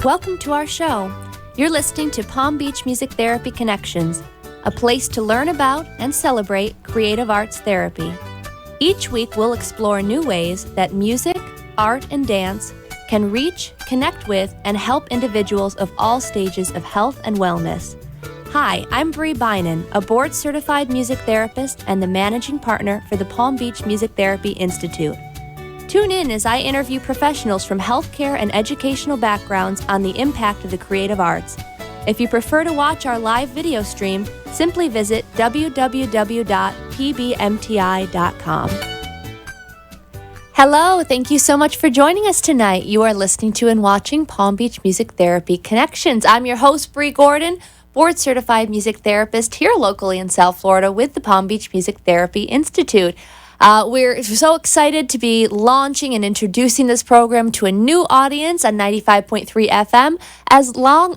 Welcome to our show. You're listening to Palm Beach Music Therapy Connections, a place to learn about and celebrate creative arts therapy. Each week, we'll explore new ways that music, art, and dance can reach, connect with, and help individuals of all stages of health and wellness. Hi, I'm Bree, a board-certified music therapist and the managing partner for the Palm Beach Music Therapy Institute. Tune in as I interview professionals from healthcare and educational backgrounds on the impact of the creative arts. If you prefer to watch our live video stream, simply visit www.pbmti.com. Hello, thank you so much for joining us tonight. You are listening to and watching Palm Beach Music Therapy Connections. I'm your host, Bree Goordon, board-certified music therapist here locally in South Florida with the Palm Beach Music Therapy Institute. We're so excited to be launching and introducing this program to a new audience on 95.3 FM, as well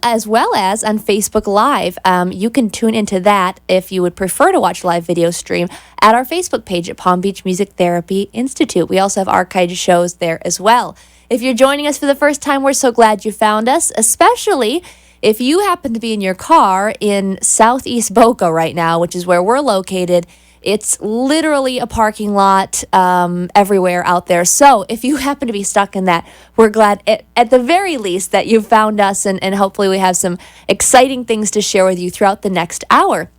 as on Facebook Live. You can tune into that if you would prefer to watch live video stream at our Facebook page at Palm Beach Music Therapy Institute. We also have archived shows there as well. If you're joining us for the first time, we're so glad you found us, especially if you happen to be in your car in Southeast Boca right now, which is where we're located. It's literally a parking lot everywhere out there. So if you happen to be stuck in that, we're glad at the very least that you found us, and hopefully we have some exciting things to share with you throughout the next hour.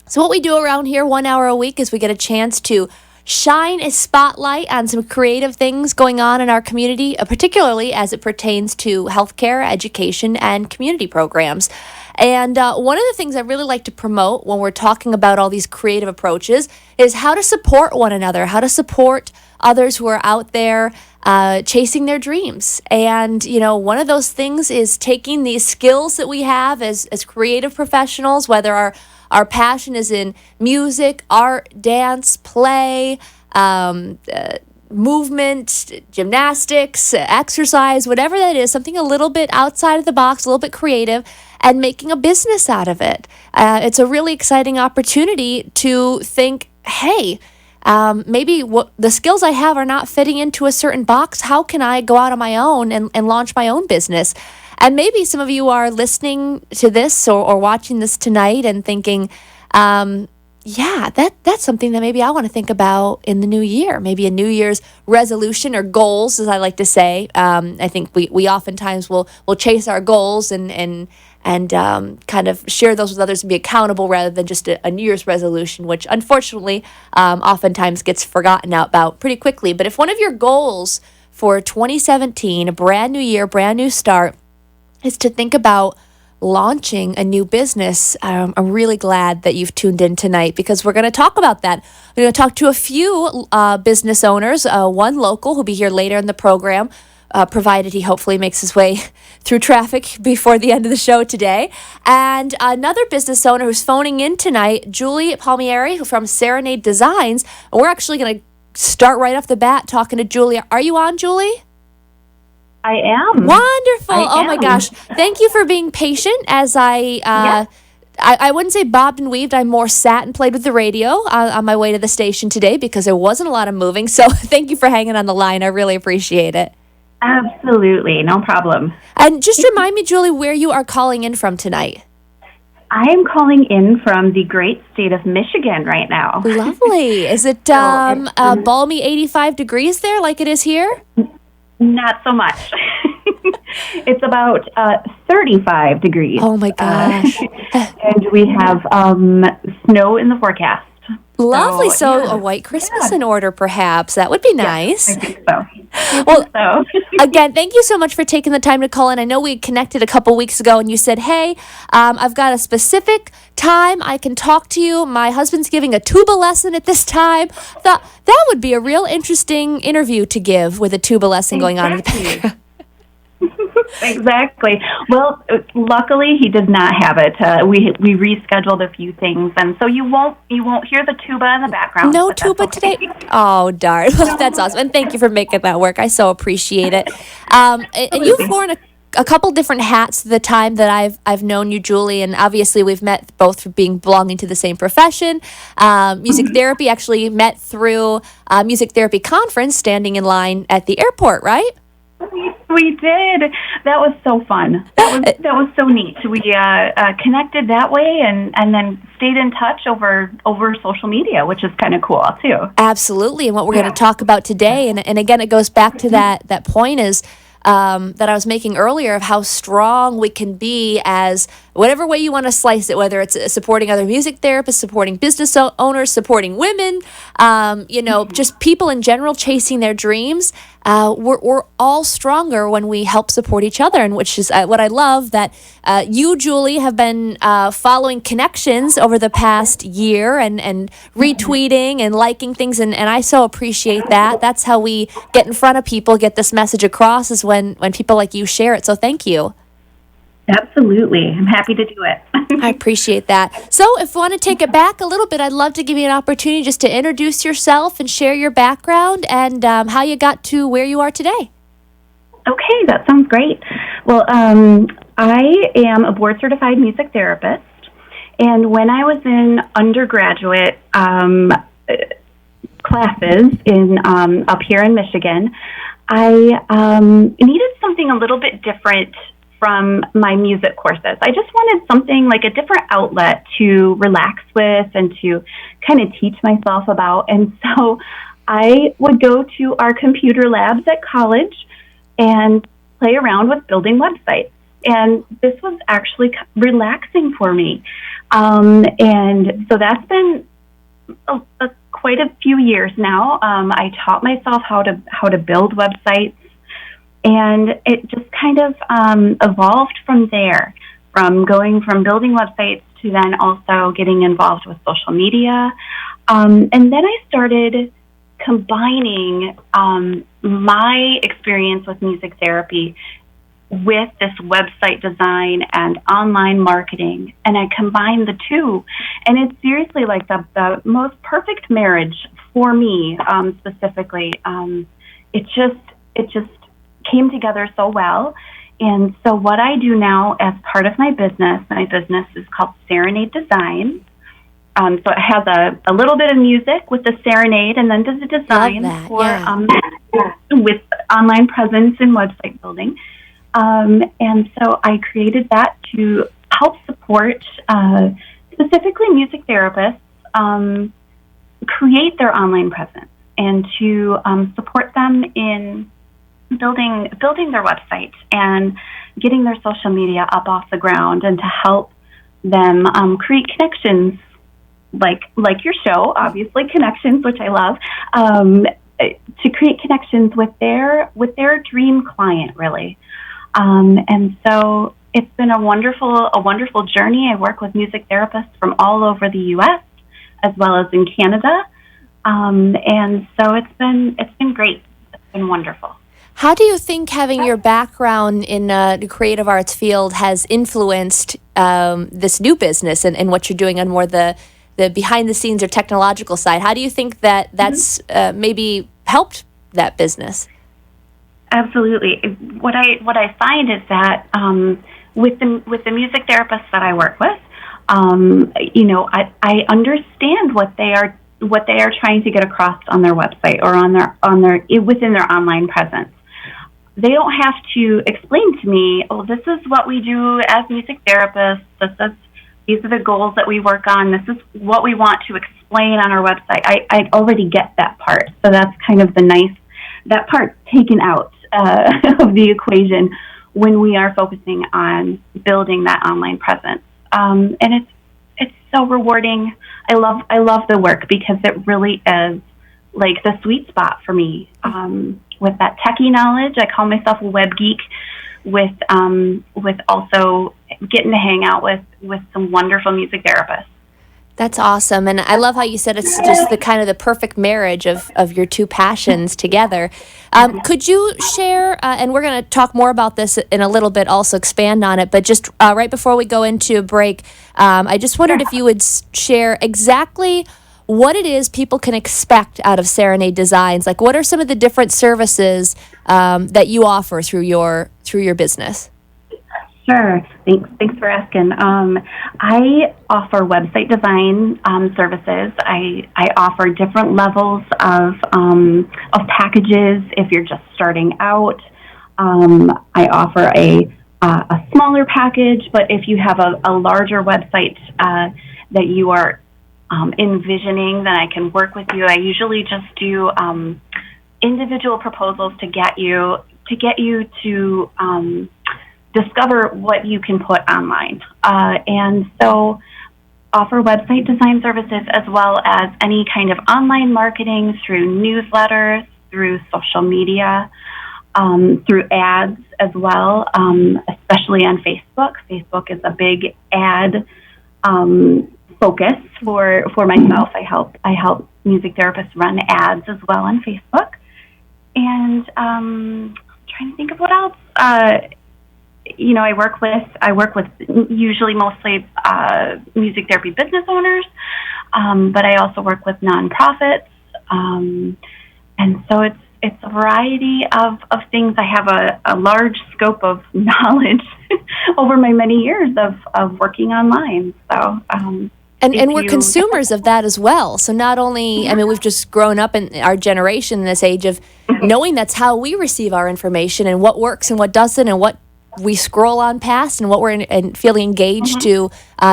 So what we do around here 1 hour a week is we get a chance to shine a spotlight on some creative things going on in our community, particularly as it pertains to healthcare, education, and community programs. And one of the things I really like to promote when we're talking about all these creative approaches is how to support one another, how to support others who are out there chasing their dreams. And, you know, one of those things is taking these skills that we have as creative professionals, whether our passion is in music, art, dance, play, movement, gymnastics, exercise, whatever that is, something a little bit outside of the box, a little bit creative, and making a business out of it. It's a really exciting opportunity to think, hey, maybe the skills I have are not fitting into a certain box. How can I go out on my own and launch my own business? And maybe some of you are listening to this or watching this tonight and thinking, yeah, that's something that maybe I want to think about in the new year. Maybe a New Year's resolution or goals, as I like to say. I think we oftentimes will chase our goals and kind of share those with others and be accountable rather than just a New Year's resolution, which unfortunately oftentimes gets forgotten about pretty quickly. But if one of your goals for 2017, a brand new year, brand new start, is to think about launching a new business, I'm really glad that you've tuned in tonight because we're going to talk about that. We're going to talk to a few business owners, one local who'll be here later in the program, provided he hopefully makes his way through traffic before the end of the show today, and another business owner who's phoning in tonight, Julie Palmieri from Serenade Designs. And we're actually going to start right off the bat talking to Julie. Are you on, Julie? I am. Wonderful. Oh my gosh. Thank you for being patient as I wouldn't say bobbed and weaved. I more sat and played with the radio on my way to the station today because there wasn't a lot of moving. So thank you for hanging on the line. I really appreciate it. Absolutely. No problem. And just remind me, Julie, where you are calling in from tonight. I am calling in from the great state of Michigan right now. Lovely. Is it balmy 85 degrees there like it is here? Not so much. It's about 35 degrees. Oh, my gosh. And we have snow in the forecast. Lovely. So a white Christmas in order, perhaps. That would be nice. I think so. Again, thank you so much for taking the time to call in. I know we connected a couple weeks ago and you said, hey, I've got a specific time I can talk to you. My husband's giving a tuba lesson at this time. Thought that would be a real interesting interview to give with a tuba lesson going on in the background. Exactly. Well, luckily he did not have it. We rescheduled a few things, and so you won't hear the tuba in the background. No tuba today. Oh darn! That's awesome, and thank you for making that work. I so appreciate it. And you've worn a couple different hats the time that I've known you, Julie, and obviously we've met both for belonging to the same profession. Music therapy actually met through a music therapy conference, standing in line at the airport, right? We did. That was so fun. That was so neat. We connected that way, and then stayed in touch over social media, which is kind of cool too. Absolutely. And what we're going to talk about today, and again, it goes back to that point is that I was making earlier of how strong we can be as whatever way you want to slice it, whether it's supporting other music therapists, supporting business owners, supporting women, just people in general chasing their dreams. We're all stronger when we help support each other, and which is what I love that you, Julie, have been following Connections over the past year and retweeting and liking things, and I so appreciate that. That's how we get in front of people, get this message across, is when people like you share it. So thank you. Absolutely. I'm happy to do it. I appreciate that. So if you want to take it back a little bit, I'd love to give you an opportunity just to introduce yourself and share your background and how you got to where you are today. Okay, that sounds great. Well, I am a board-certified music therapist, and when I was in undergraduate classes in up here in Michigan, I needed something a little bit different from my music courses. I just wanted something like a different outlet to relax with and to kind of teach myself about. And so I would go to our computer labs at college and play around with building websites. And this was actually relaxing for me. And so that's been quite a few years now. I taught myself how to build websites. And it just kind of evolved from there, from going from building websites to then also getting involved with social media. And then I started combining my experience with music therapy with this website design and online marketing. And I combined the two. And it's seriously like the most perfect marriage for me specifically. It just came together so well. And so what I do now as part of my business is called Serenade Design. So it has a little bit of music with the serenade, and then there's a design with online presence and website building. And so I created that to help support specifically music therapists create their online presence and to support them in building their website and getting their social media up off the ground, and to help them create connections like your show, obviously Connections, which I love, to create connections with their dream client, really. And so it's been a wonderful journey. I work with music therapists from all over the U.S. as well as in Canada, and so it's been great. It's been wonderful. How do you think having your background in the creative arts field has influenced this new business and what you're doing on more the behind the scenes or technological side? How do you think that's maybe helped that business? Absolutely. What I find is that with the music therapists that I work with, I understand what they are trying to get across on their website or on their within their online presence. They don't have to explain to me, oh, this is what we do as music therapists. These are the goals that we work on. This is what we want to explain on our website. I already get that part. So that's kind of that part taken out of the equation when we are focusing on building that online presence. And it's so rewarding. I love the work because it really is like the sweet spot for me. With that techie knowledge, I call myself a web geek. With also getting to hang out with some wonderful music therapists. That's awesome. And I love how you said it's just the kind of the perfect marriage of your two passions together. Could you share, and we're going to talk more about this in a little bit, also expand on it, but just right before we go into a break, I just wondered if you would share exactly what it is people can expect out of Serenade Designs. Like, what are some of the different services that you offer through your business? Sure. Thanks for asking. I offer website design services. I offer different levels of packages if you're just starting out. I offer a smaller package, but if you have a larger website that you are envisioning, then I can work with you. I usually just do individual proposals to get you to discover what you can put online, and so offer website design services as well as any kind of online marketing through newsletters, through social media, through ads as well, especially on Facebook. Facebook is a big ad focus for myself. I help music therapists run ads as well on Facebook. And trying to think of what else. I work with usually mostly music therapy business owners, but I also work with nonprofits, and so it's a variety of things. I have a large scope of knowledge over my many years of working online. So. And we're consumers of that as well. So not only, I mean, we've just grown up in our generation in this age of knowing that's how we receive our information and what works and what doesn't and what we scroll on past and what we're feeling engaged to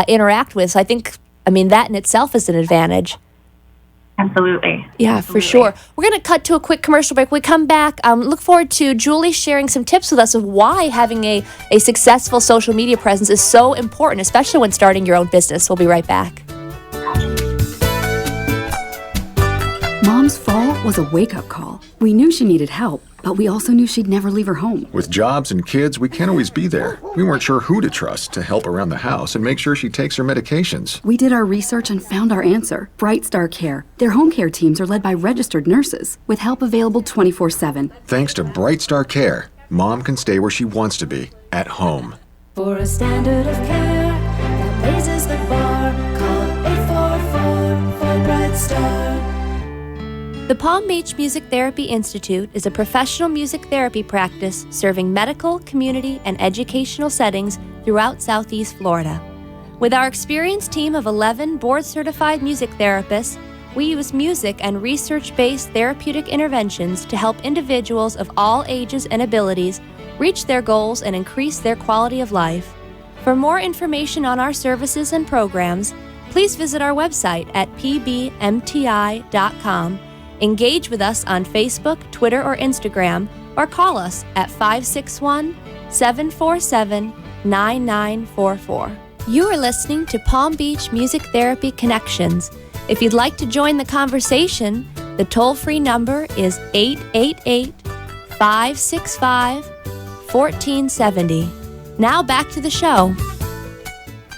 interact with. So I think, that in itself is an advantage. Absolutely. Yeah, absolutely. For sure. We're going to cut to a quick commercial break. When we come back, look forward to Julie sharing some tips with us of why having a successful social media presence is so important, especially when starting your own business. We'll be right back. Mom's fall was a wake-up call. We knew she needed help, but we also knew she'd never leave her home. With jobs and kids, we can't always be there. We weren't sure who to trust to help around the house and make sure she takes her medications. We did our research and found our answer. Bright Star Care. Their home care teams are led by registered nurses, with help available 24/7. Thanks to Bright Star Care, Mom can stay where she wants to be, at home. For a standard of care that raises the bar, call 844 for Bright Star. The Palm Beach Music Therapy Institute is a professional music therapy practice serving medical, community, and educational settings throughout Southeast Florida. With our experienced team of 11 board-certified music therapists, we use music and research-based therapeutic interventions to help individuals of all ages and abilities reach their goals and increase their quality of life. For more information on our services and programs, please visit our website at pbmti.com. Engage with us on Facebook, Twitter, or Instagram, or call us at 561-747-9944. You are listening to Palm Beach Music Therapy Connections. If you'd like to join the conversation, the toll-free number is 888-565-1470. Now back to the show.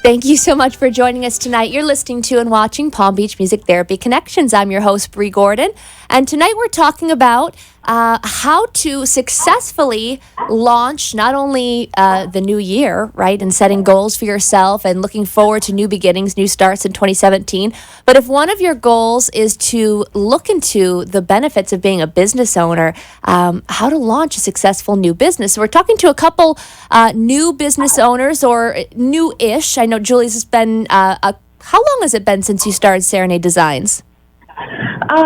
Thank you so much for joining us tonight. You're listening to and watching Palm Beach Music Therapy Connections. I'm your host, Bree Goordon, and tonight we're talking about how to successfully launch not only the new year, right, and setting goals for yourself and looking forward to new beginnings, new starts in 2017, but if one of your goals is to look into the benefits of being a business owner, how to launch a successful new business. So we're talking to a couple new business owners, or new-ish. I know Julie's has been, how long has it been since you started Serenade Designs?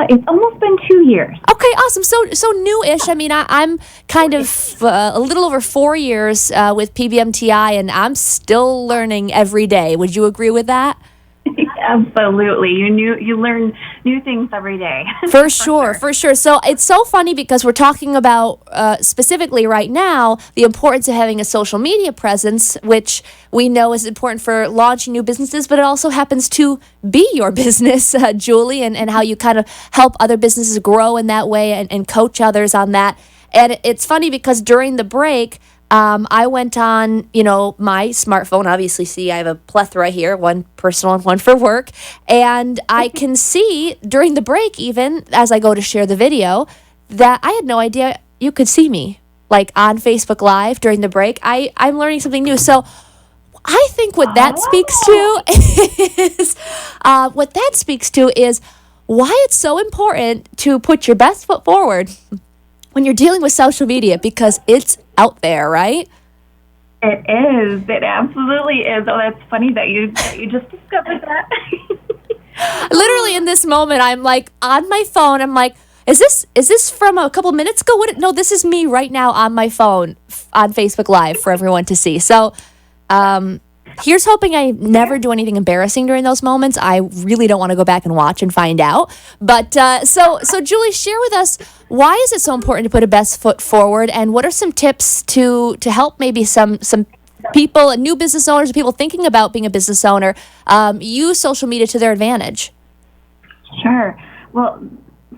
It's almost been 2 years. Okay, awesome. So new-ish. I'm kind of a little over 4 years with PBMTI, and I'm still learning every day. Would you agree with that? Absolutely. You learn new things every day. For sure. So it's so funny because we're talking about specifically right now the importance of having a social media presence, which we know is important for launching new businesses, but it also happens to be your business, Julie, and how you kind of help other businesses grow in that way and coach others on that. And it's funny because during the break, I went on, my smartphone. Obviously, see, I have a plethora here, one personal and one for work. And I can see during the break, even as I go to share the video, that I had no idea you could see me, like on Facebook Live during the break. I'm learning something new. So I think what that speaks to is why it's so important to put your best foot forward when you're dealing with social media, because it's out there, right? It is. It absolutely is. Oh, that's funny that you just discovered that. Literally in this moment, I'm like on my phone. I'm like, Is this from a couple minutes ago? No, this is me right now on my phone on Facebook Live for everyone to see. So, here's hoping I never do anything embarrassing during those moments. I really don't want to go back and watch and find out. But so Julie, share with us, why is it so important to put a best foot forward, and what are some tips to help maybe some people, new business owners, people thinking about being a business owner, use social media to their advantage? Sure. Well,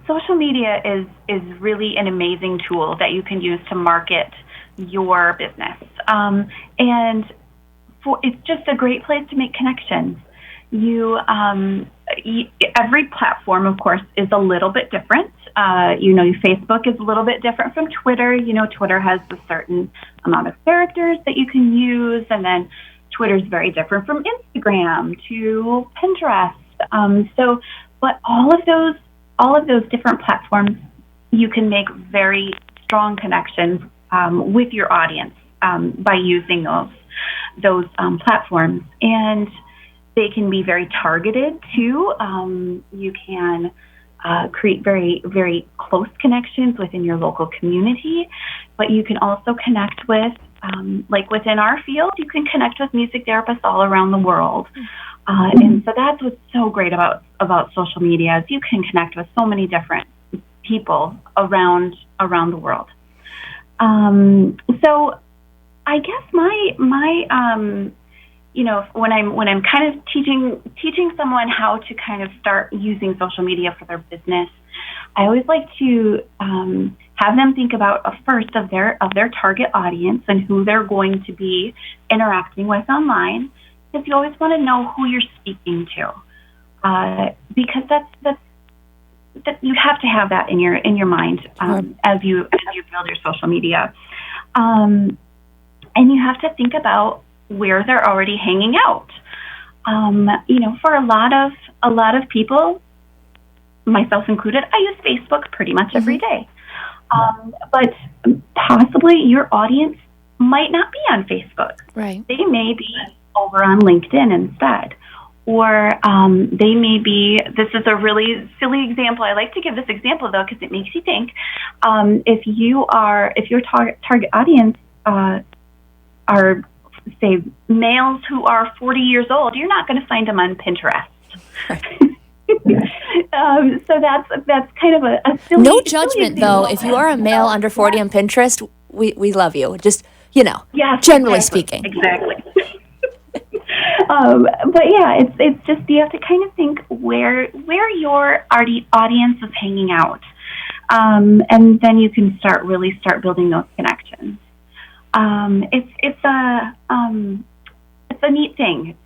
social media is really an amazing tool that you can use to market your business. And it's just a great place to make connections. Every platform, of course, is a little bit different. Facebook is a little bit different from Twitter. Twitter has a certain amount of characters that you can use, and then Twitter is very different from Instagram to Pinterest. But all of those different platforms, you can make very strong connections with your audience by using those platforms, and they can be very targeted too. You can create very, very close connections within your local community, but you can also connect with, like within our field, you can connect with music therapists all around the world. And so that's what's so great about social media, is you can connect with so many different people around the world. So I guess my when I'm kind of teaching someone how to kind of start using social media for their business, I always like to have them think about first of their target audience and who they're going to be interacting with online, because you always want to know who you're speaking to, because that's you have to have that in your mind as you build your social media. And you have to think about where they're already hanging out. For a lot of people, myself included, I use Facebook pretty much every day. But possibly your audience might not be on Facebook. Right. They may be over on LinkedIn instead. Or they may be, this is a really silly example. I like to give this example, though, because it makes you think. If your target audience are, say, males who are 40 years old, you're not going to find them on Pinterest. So that's kind of a silly. No judgment, though. If you are a male under 40 on Pinterest, we love you. Just, yes, generally speaking. Exactly. But yeah, it's just, you have to kind of think where your audience is hanging out, and then you can start building those connections. It's a neat thing.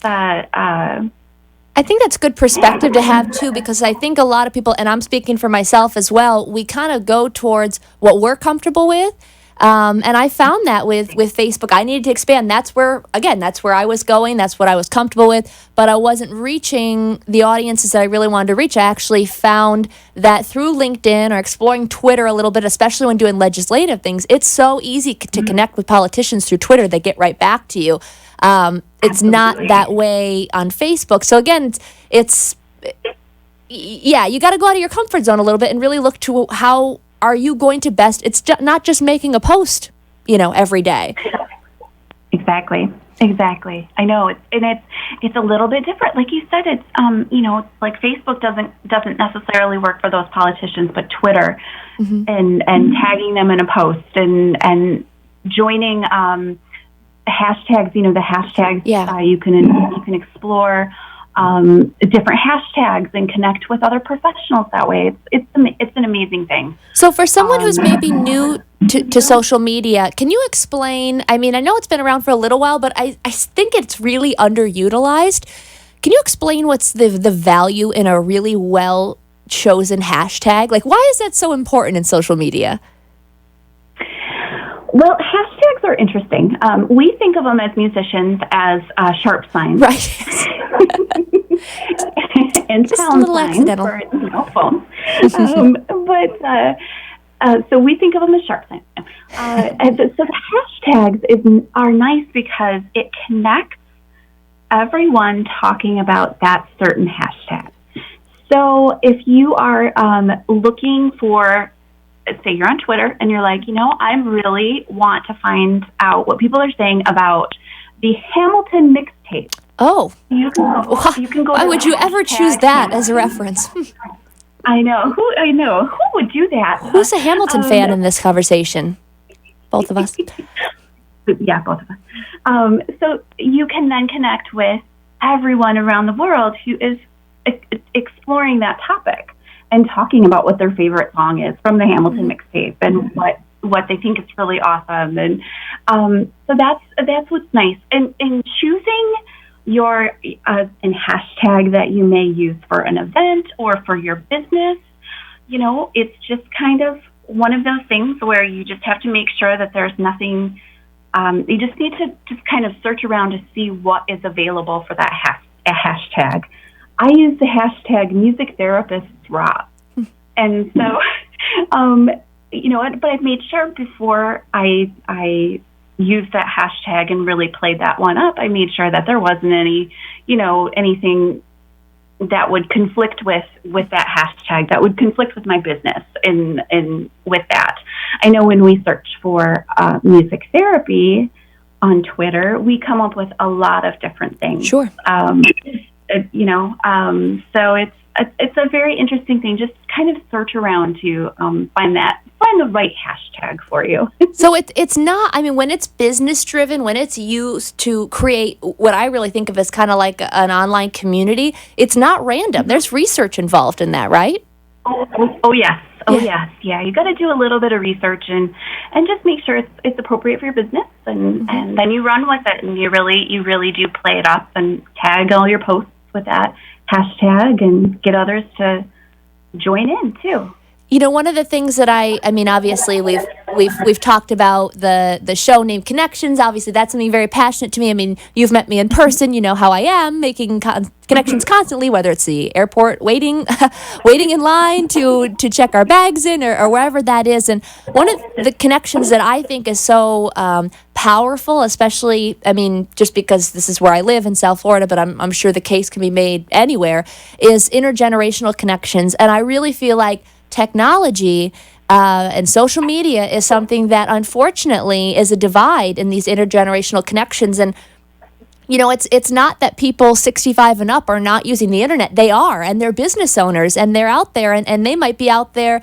I think that's good perspective to have too, because I think a lot of people, and I'm speaking for myself as well, we kind of go towards what we're comfortable with. And I found that with Facebook, I needed to expand. That's where I was going. That's what I was comfortable with, but I wasn't reaching the audiences that I really wanted to reach. I actually found that through LinkedIn or exploring Twitter a little bit, especially when doing legislative things, it's so easy to connect with politicians through Twitter. They get right back to you. It's not that way on Facebook. So again, it's you got to go out of your comfort zone a little bit and really look to how are you going to best. It's not just making a post, every day. Exactly. I know it's a little bit different. Like you said, it's like Facebook doesn't necessarily work for those politicians, but Twitter and tagging them in a post and joining hashtags. The hashtags. Yeah. You can explore different hashtags and connect with other professionals that way. It's an amazing thing. So for someone who's maybe new to social media, can you explain, I know it's been around for a little while, but I think it's really underutilized. Can you explain what's the value in a really well chosen hashtag? Like, why is that so important in social media? Well, hashtags are interesting. We think of them as musicians as sharp signs. Right. And just pound a little signs accidental. for phones. So we think of them as sharp signs. So the hashtags are nice because it connects everyone talking about that certain hashtag. So if you are looking for, say you're on Twitter and you're like, I really want to find out what people are saying about the Hamilton mixtape. Oh, You can go why to would the you ever choose hashtag that as a reference? I know. Who would do that? Who's a Hamilton fan in this conversation? Both of us. Yeah, both of us. So you can then connect with everyone around the world who is exploring that topic and talking about what their favorite song is from the Hamilton mixtape and what they think is really awesome. And so that's what's nice. And in choosing your an hashtag that you may use for an event or for your business, it's just kind of one of those things where you just have to make sure that there's nothing. You just need to just kind of search around to see what is available for that hashtag. I use the hashtag music therapist thrive. And so, but I've made sure before I used that hashtag and really played that one up, I made sure that there wasn't anything that would conflict with that hashtag, that would conflict with my business in with that. I know when we search for music therapy on Twitter, we come up with a lot of different things. Sure. So it's a very interesting thing. Just kind of search around to find the right hashtag for you. So it's not, when it's business driven, when it's used to create what I really think of as kind of like an online community, it's not random. There's research involved in that, right? Oh yes. Yes. Yeah. You got to do a little bit of research and just make sure it's appropriate for your business, and then you run with it, and you really do play it up and tag all your posts with that hashtag and get others to join in too. One of the things that obviously we've talked about the show named Connections. Obviously, that's something very passionate to me. You've met me in person. You know how I am, making connections constantly, whether it's the airport waiting in line to check our bags in or wherever that is. And one of the connections that I think is so powerful, especially, just because this is where I live in South Florida, but I'm sure the case can be made anywhere, is intergenerational connections. And I really feel like technology and social media is something that unfortunately is a divide in these intergenerational connections. And it's not that people 65 and up are not using the internet. They are, and they're business owners, and they're out there, and they might be out there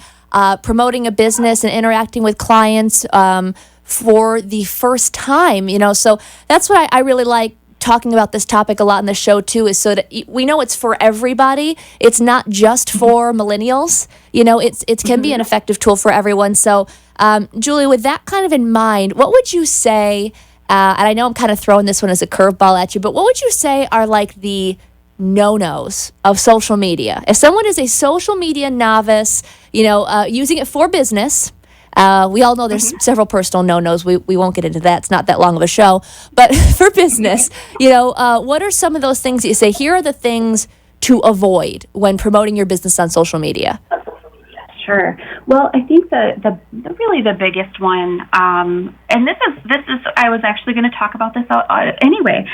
promoting a business and interacting with clients for the first time. So that's what I really like talking about this topic a lot in the show too, is so that we know it's for everybody. It's not just for millennials. It can be an effective tool for everyone. So, Julie, with that kind of in mind, what would you say? And I know I'm kind of throwing this one as a curveball at you, but what would you say are like the no-nos of social media? If someone is a social media novice, using it for business. We all know there's several personal no-nos. We won't get into that. It's not that long of a show. But for business, what are some of those things that you say, here are the things to avoid when promoting your business on social media? Sure. Well, I think the really the biggest one, and this is I was actually going to talk about this anyway,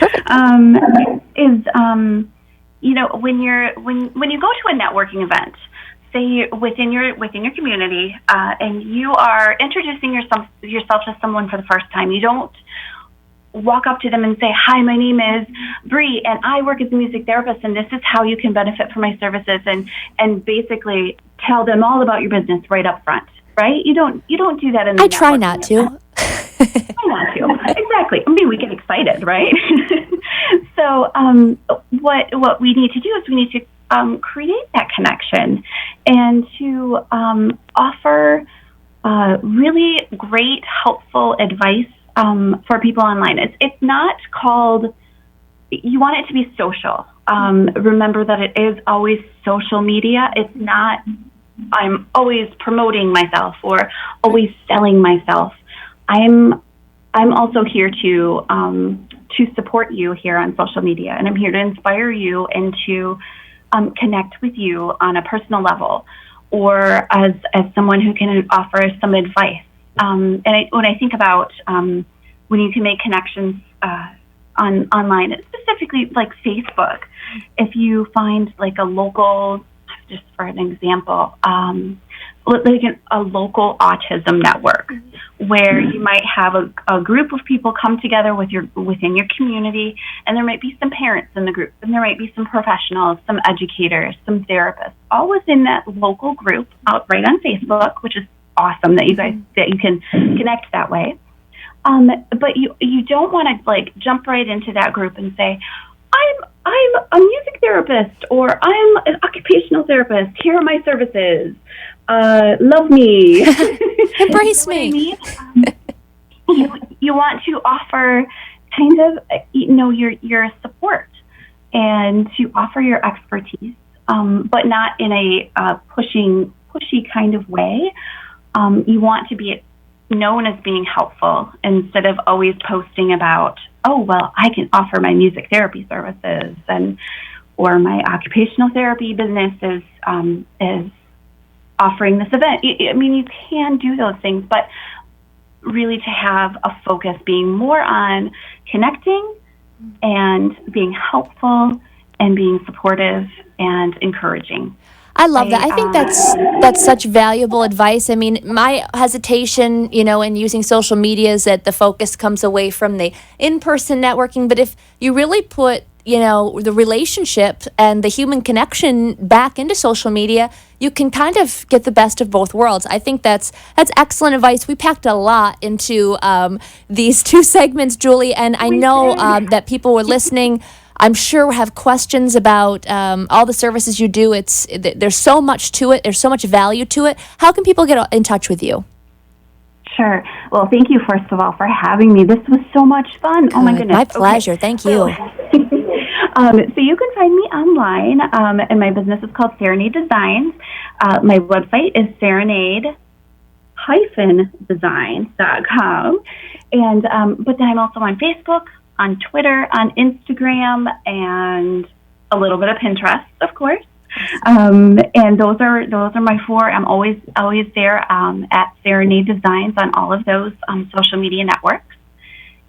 is when you go to a networking event, say within your community, and you are introducing yourself to someone for the first time, you don't walk up to them and say, "Hi, my name is Bree, and I work as a music therapist, and this is how you can benefit from my services," and basically tell them all about your business right up front, right? You don't do that in the I try not to. Try not to. Exactly. We get excited, right? So what we need to do is we need to create that connection and to offer really great, helpful advice for people online. It's not called, you want it to be social. Remember that it is always social media. It's not, I'm always promoting myself or always selling myself. I'm also here to support you here on social media, and I'm here to inspire you and to connect with you on a personal level, or as someone who can offer some advice. And when I think about when you can make connections online, specifically like Facebook, if you find like a local just for an example, like a local autism network, where you might have a group of people come together within your community, and there might be some parents in the group, and there might be some professionals, some educators, some therapists, all within that local group out right on Facebook, which is awesome that you can connect that way. But you don't want to like jump right into that group and say, I'm a music therapist, or I'm an occupational therapist. Here are my services. Love me. Embrace me. You want to offer kind of, your support, and to offer your expertise, but not in a pushy kind of way. You want to be known as being helpful instead of always posting about, oh, well, I can offer my music therapy services, or my occupational therapy business is offering this event. I mean, you can do those things, but really to have a focus being more on connecting and being helpful and being supportive and encouraging. I love that. I think that's such valuable advice. I mean, my hesitation, in using social media is that the focus comes away from the in-person networking. But if you really put, the relationship and the human connection back into social media, you can kind of get the best of both worlds. I think that's excellent advice. We packed a lot into these two segments, Julie, and I know that people were listening. I'm sure we'll have questions about all the services you do. There's so much to it. There's so much value to it. How can people get in touch with you? Sure. Well, thank you, first of all, for having me. This was so much fun. Oh, my goodness. My pleasure. Okay. Thank you. So you can find me online, and my business is called Serenade Designs. My website is serenade-designs.com. But then I'm also on Facebook, on Twitter, on Instagram, and a little bit of Pinterest, of course. And those are my four. I'm always there at Serenade Designs on all of those social media networks.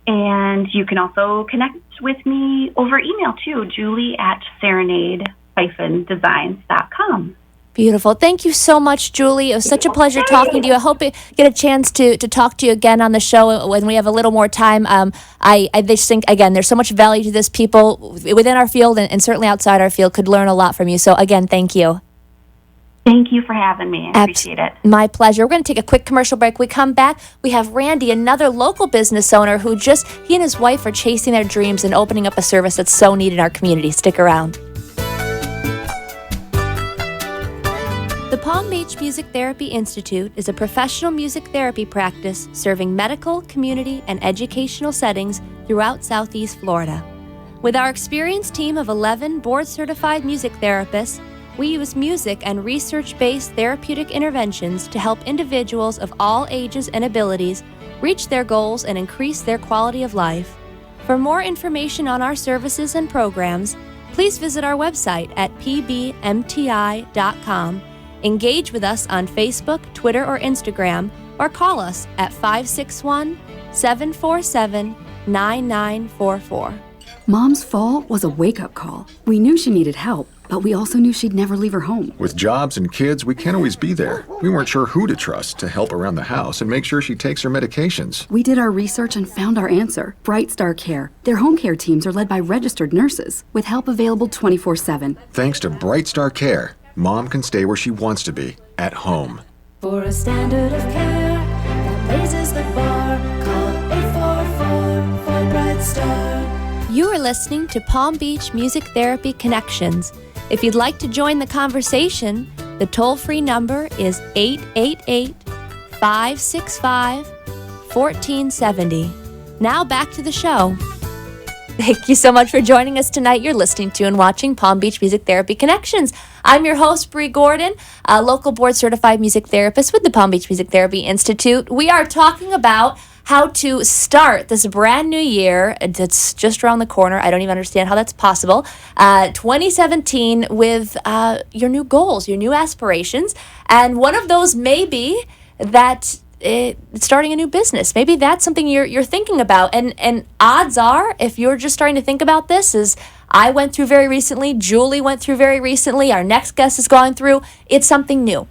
And you can also connect with me over email too, julie@serenade-designs.com. Beautiful. Thank you so much, Julie. It was such a pleasure talking to you. I hope we get a chance to talk to you again on the show when we have a little more time. I just think, again, there's so much value to this. People within our field and certainly outside our field could learn a lot from you. So, again, thank you. Thank you for having me. I appreciate it. My pleasure. We're going to take a quick commercial break. We come back. We have Randy, another local business owner he and his wife are chasing their dreams and opening up a service that's so needed in our community. Stick around. The Palm Beach Music Therapy Institute is a professional music therapy practice serving medical, community, and educational settings throughout Southeast Florida. With our experienced team of 11 board-certified music therapists, we use music and research-based therapeutic interventions to help individuals of all ages and abilities reach their goals and increase their quality of life. For more information on our services and programs, please visit our website at pbmti.com. Engage with us on Facebook, Twitter, or Instagram, or call us at 561-747-9944. Mom's fall was a wake-up call. We knew she needed help, but we also knew she'd never leave her home. With jobs and kids, we can't always be there. We weren't sure who to trust to help around the house and make sure she takes her medications. We did our research and found our answer. Bright Star Care. Their home care teams are led by registered nurses, with help available 24/7. Thanks to Bright Star Care, Mom can stay where she wants to be, at home. For a standard of care that raises the bar, call 844 for Bright Star. You are listening to Palm Beach Music Therapy Connections. If you'd like to join the conversation, the toll-free number is 888-565-1470. Now back to the show. Thank you so much for joining us tonight. You're listening to and watching Palm Beach Music Therapy Connections. I'm your host, Bree Goordon, a local board-certified music therapist with the Palm Beach Music Therapy Institute. We are talking about how to start this brand new year. It's just around the corner. I don't even understand how that's possible. 2017 with your new goals, your new aspirations. And one of those may be that starting a new business. Maybe that's something you're thinking about. And odds are, if you're just starting to think about this, I went through very recently, Julie went through very recently, our next guest has gone through. It's something new.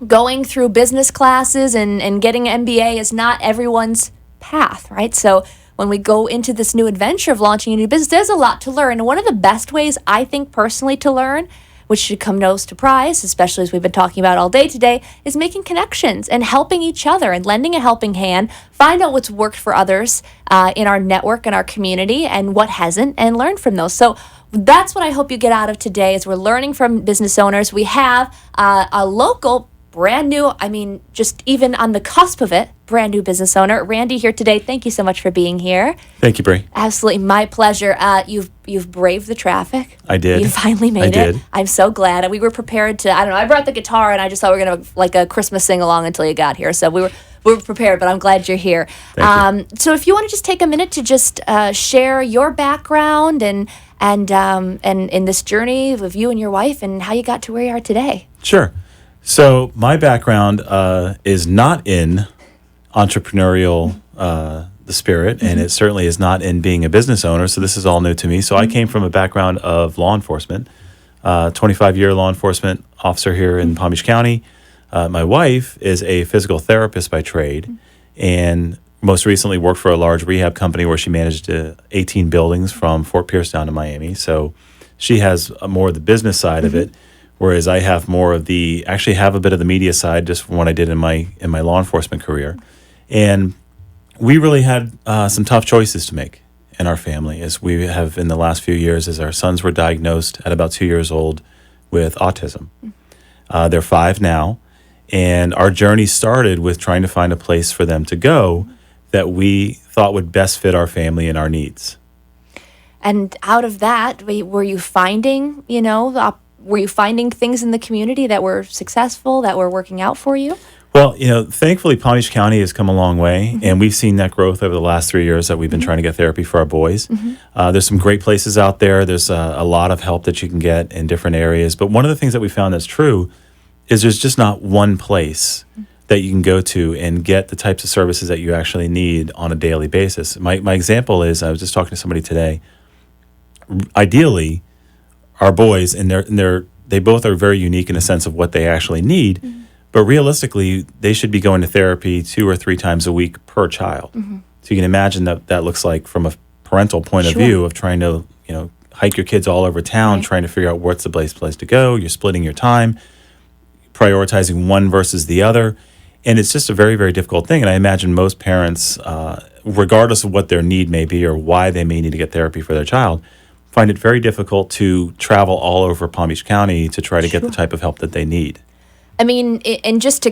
Going through business classes and getting an MBA is not everyone's path, right? So when we go into this new adventure of launching a new business, there's a lot to learn. And one of the best ways, I think, personally, to learn, which should come no surprise, especially as we've been talking about all day today, is making connections and helping each other and lending a helping hand, find out what's worked for others in our network and our community and what hasn't, and learn from those. So that's what I hope you get out of today, is we're learning from business owners. We have a local, brand new, just even on the cusp of it, brand new business owner, Randy, here today. Thank you so much for being here. Thank you, Bree. Absolutely, my pleasure. You've braved the traffic. I did. You finally made it. I'm so glad. We were prepared to, I brought the guitar and I just thought we were going to like a Christmas sing-along until you got here. So we were prepared, but I'm glad you're here. Thank you. So if you want to just take a minute to just share your background and in this journey of you and your wife and how you got to where you are today. Sure. So my background is not in entrepreneurial the spirit, and it certainly is not in being a business owner. So this is all new to me. So I came from a background of law enforcement, 25-year law enforcement officer here in Palm Beach County. My wife is a physical therapist by trade, and most recently worked for a large rehab company where she managed 18 buildings from Fort Pierce down to Miami. So she has more of the business side of it. Whereas I have more of actually have a bit of the media side just from what I did in my law enforcement career. And we really had some tough choices to make in our family, as we have in the last few years, as our sons were diagnosed at about 2 years old with autism. They're 5 now, and our journey started with trying to find a place for them to go that we thought would best fit our family and our needs. And out of that, were you finding, were you finding things in the community that were successful, that were working out for you? Well, thankfully, Palm Beach County has come a long way, and we've seen that growth over the last 3 years that we've been trying to get therapy for our boys. There's some great places out there. There's a lot of help that you can get in different areas. But one of the things that we found that's true is there's just not one place that you can go to and get the types of services that you actually need on a daily basis. My example is, I was just talking to somebody today. Ideally, our boys, and they both are very unique in the sense of what they actually need, but realistically, they should be going to therapy 2 or 3 times a week per child. So you can imagine that looks like from a parental point of view of trying to, hike your kids all over town, trying to figure out what's the best place to go. You're splitting your time, prioritizing one versus the other. And it's just a very, very difficult thing. And I imagine most parents, regardless of what their need may be or why they may need to get therapy for their child, find it very difficult to travel all over Palm Beach County to try to get the type of help that they need. And just to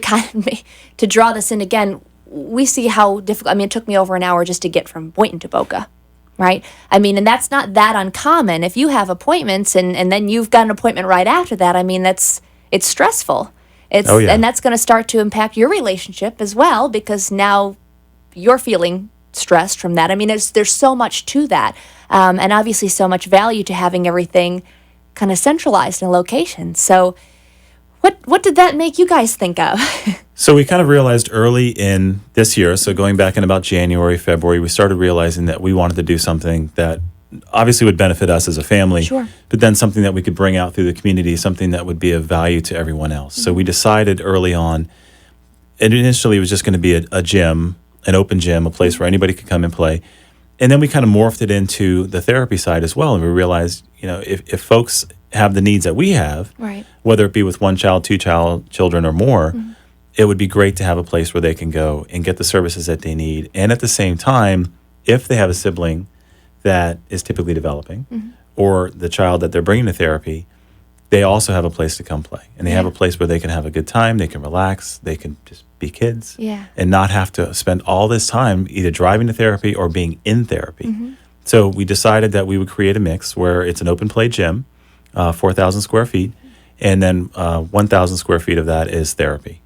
to draw this in again, we see how difficult, it took me over an hour just to get from Boynton to Boca, right? And that's not that uncommon. If you have appointments and then you've got an appointment right after that, it's stressful. And that's going to start to impact your relationship as well, because now you're feeling stressed from that. There's so much to that, and obviously so much value to having everything kind of centralized in a location. So what did that make you guys think of? So we kind of realized early in this year, so going back in about January, February, we started realizing that we wanted to do something that obviously would benefit us as a family, but then something that we could bring out through the community, something that would be of value to everyone else. So we decided early on, and initially it was just going to be a gym, an open gym, a place where anybody could come and play. And then we kind of morphed it into the therapy side as well. And we realized, if folks have the needs that we have, whether it be with one child, 2 children or more, it would be great to have a place where they can go and get the services that they need. And at the same time, if they have a sibling that is typically developing or the child that they're bringing to therapy, they also have a place to come play. And they have a place where they can have a good time, they can relax, they can just be kids and not have to spend all this time either driving to therapy or being in therapy. So we decided that we would create a mix where it's an open play gym, 4,000 square feet, and then 1,000 square feet of that is therapy.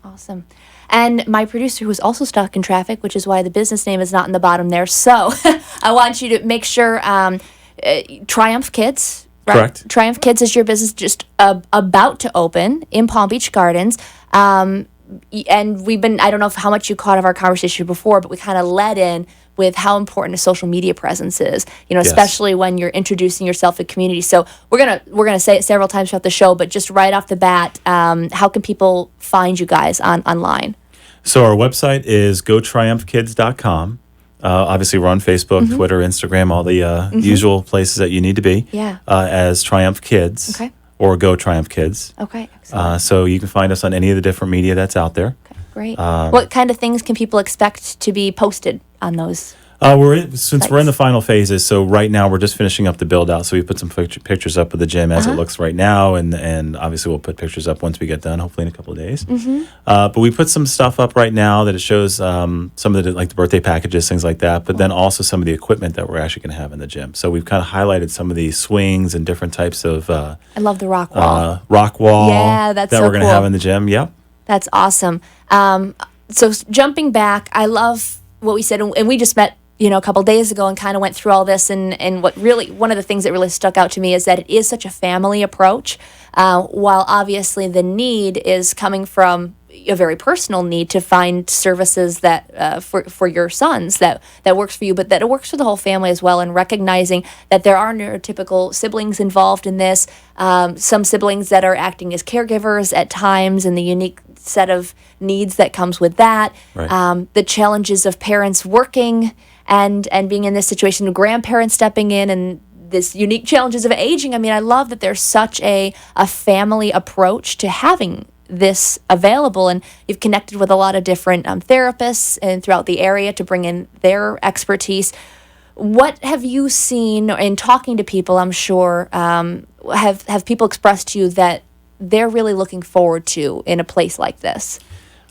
Awesome. And my producer, who is also stuck in traffic, which is why the business name is not in the bottom there. So I want you to make sure Triumph Kids, right? Correct. Triumph Kids is your business just about to open in Palm Beach Gardens. and I don't know how much you caught of our conversation before, but we kind of led in with how important a social media presence is, Yes. especially when you're introducing yourself to community. So we're gonna say it several times throughout the show, but just right off the bat, how can people find you guys online? So our website is gotriumphkids.com. Obviously, we're on Facebook, Twitter, Instagram, all the usual places that you need to be. Yeah. As Triumph Kids. Okay. Or Go Triumph Kids. Okay, excellent. So you can find us on any of the different media that's out there. Okay, great. What kind of things can people expect to be posted on those? Since we're in the final phases, so right now we're just finishing up the build out. So we put some pictures up of the gym as it looks right now, and obviously we'll put pictures up once we get done, hopefully in a couple of days. But we put some stuff up right now that it shows some of the the birthday packages, things like that. But then also some of the equipment that we're actually going to have in the gym. So we've kind of highlighted some of the swings and different types of I love the rock wall. rock wall. Yeah, that's that so we're going to cool. have in the gym. Yep. That's awesome. So jumping back, I love what we said, and we just met, a couple days ago and kind of went through all this. And one of the things that really stuck out to me is that it is such a family approach, while obviously the need is coming from a very personal need to find services that for your sons that works for you, but that it works for the whole family as well, and recognizing that there are neurotypical siblings involved in this, some siblings that are acting as caregivers at times, and the unique set of needs that comes with that, Right. the challenges of parents working and being in this situation, grandparents stepping in, and this unique challenges of aging. I mean, I love that there's such a family approach to having this available, and you've connected with a lot of different therapists and throughout the area to bring in their expertise. What have you seen in talking to people? I'm sure have people expressed to you that they're really looking forward to in a place like this?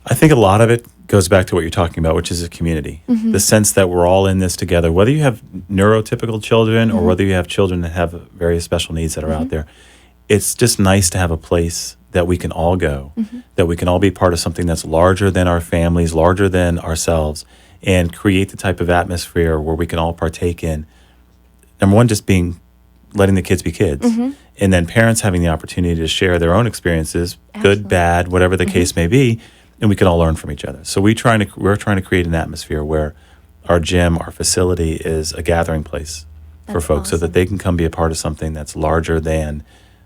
I think a lot of it goes back to what you're talking about, which is a community. The sense that we're all in this together, whether you have neurotypical children or whether you have children that have various special needs that are out there. It's just nice to have a place that we can all go, that we can all be part of something that's larger than our families, larger than ourselves, and create the type of atmosphere where we can all partake in, number one, just letting the kids be kids. And then parents having the opportunity to share their own experiences, good, bad, whatever the case may be, and we can all learn from each other. So we're trying to create an atmosphere where our gym, our facility is a gathering place for folks, so that they can come be a part of something that's larger than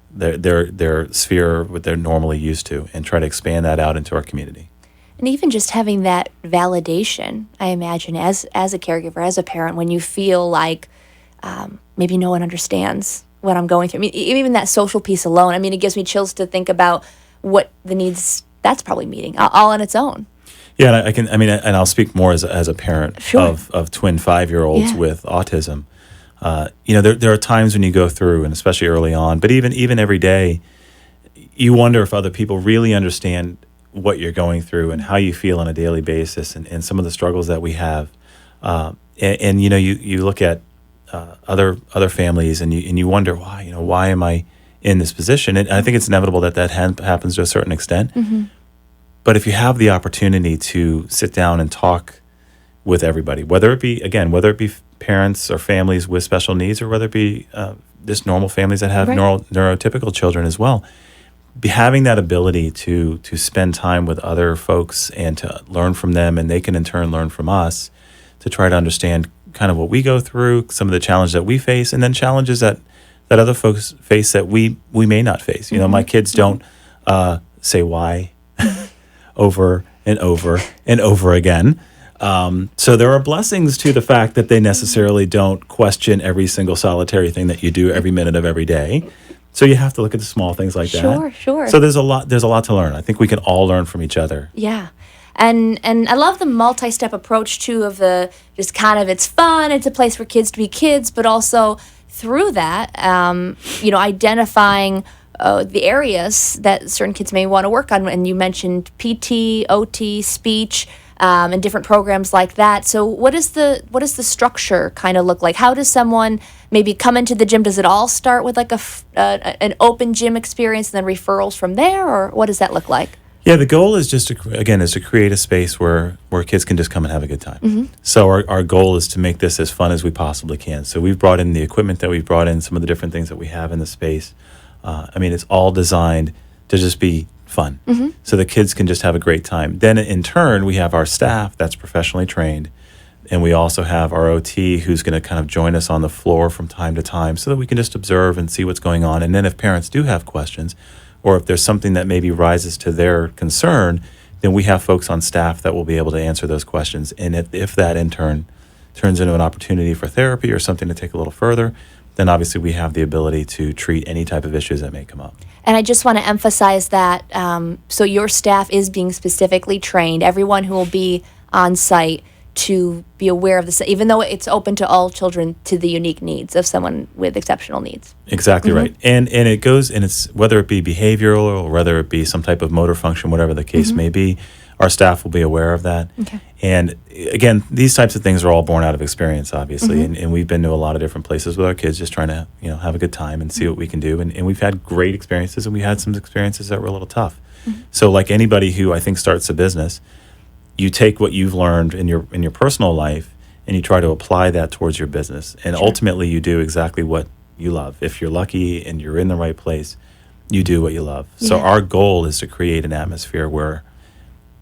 their sphere, what they're normally used to, and try to expand that out into our community. And even just having that validation, I imagine, as a caregiver, as a parent, when you feel like maybe no one understands what I'm going through. I mean, even that social piece alone, I mean, it gives me chills to think about what the needs that's probably meeting all on its own. Yeah, and I'll speak more as a parent of twin 5-year-olds Yeah. with autism. There are times when you go through, and especially early on, but even every day, you wonder if other people really understand what you're going through and how you feel on a daily basis, and some of the struggles that we have. You look at other families, and you wonder why am I in this position? And I think it's inevitable that happens to a certain extent. But if you have the opportunity to sit down and talk with everybody, whether it be parents or families with special needs, or whether it be just normal families that have neurotypical children as well, having that ability to spend time with other folks and to learn from them, and they can in turn learn from us, to try to understand kind of what we go through, some of the challenges that we face, and then challenges that other folks face that we may not face. My kids don't say why over and over and over again. So there are blessings to the fact that they necessarily don't question every single solitary thing that you do every minute of every day. So you have to look at the small things like that. Sure. So there's a lot to learn. I think we can all learn from each other. Yeah. And I love the multi-step approach too, of the just kind of, it's fun, it's a place for kids to be kids, but also through that, identifying the areas that certain kids may want to work on. And you mentioned PT, OT, speech, and different programs like that. So what does the structure kind of look like? How does someone maybe come into the gym? Does it all start with like an open gym experience and then referrals from there, or what does that look like? Yeah, the goal is just to create a space where kids can just come and have a good time. So our goal is to make this as fun as we possibly can. So we've brought in the equipment that we've brought in, some of the different things that we have in the space. It's all designed to just be fun. So the kids can just have a great time. Then in turn, we have our staff that's professionally trained. And we also have our OT who's going to kind of join us on the floor from time to time so that we can just observe and see what's going on. And then if parents do have questions, or if there's something that maybe rises to their concern, then we have folks on staff that will be able to answer those questions. And if that in turn turns into an opportunity for therapy or something to take a little further, then obviously we have the ability to treat any type of issues that may come up. And I just want to emphasize that so your staff is being specifically trained, everyone who will be on site, to be aware of this, even though it's open to all children, to the unique needs of someone with exceptional needs. Exactly right. And it goes, and it's whether it be behavioral or whether it be some type of motor function, whatever the case may be, our staff will be aware of that. Okay. And again, these types of things are all born out of experience, obviously. And we've been to a lot of different places with our kids just trying to, have a good time and see what we can do. And we've had great experiences, and we had some experiences that were a little tough. So like anybody who I think starts a business, you take what you've learned in your personal life and you try to apply that towards your business. And ultimately you do exactly what you love. If you're lucky and you're in the right place, you do what you love. So our goal is to create an atmosphere where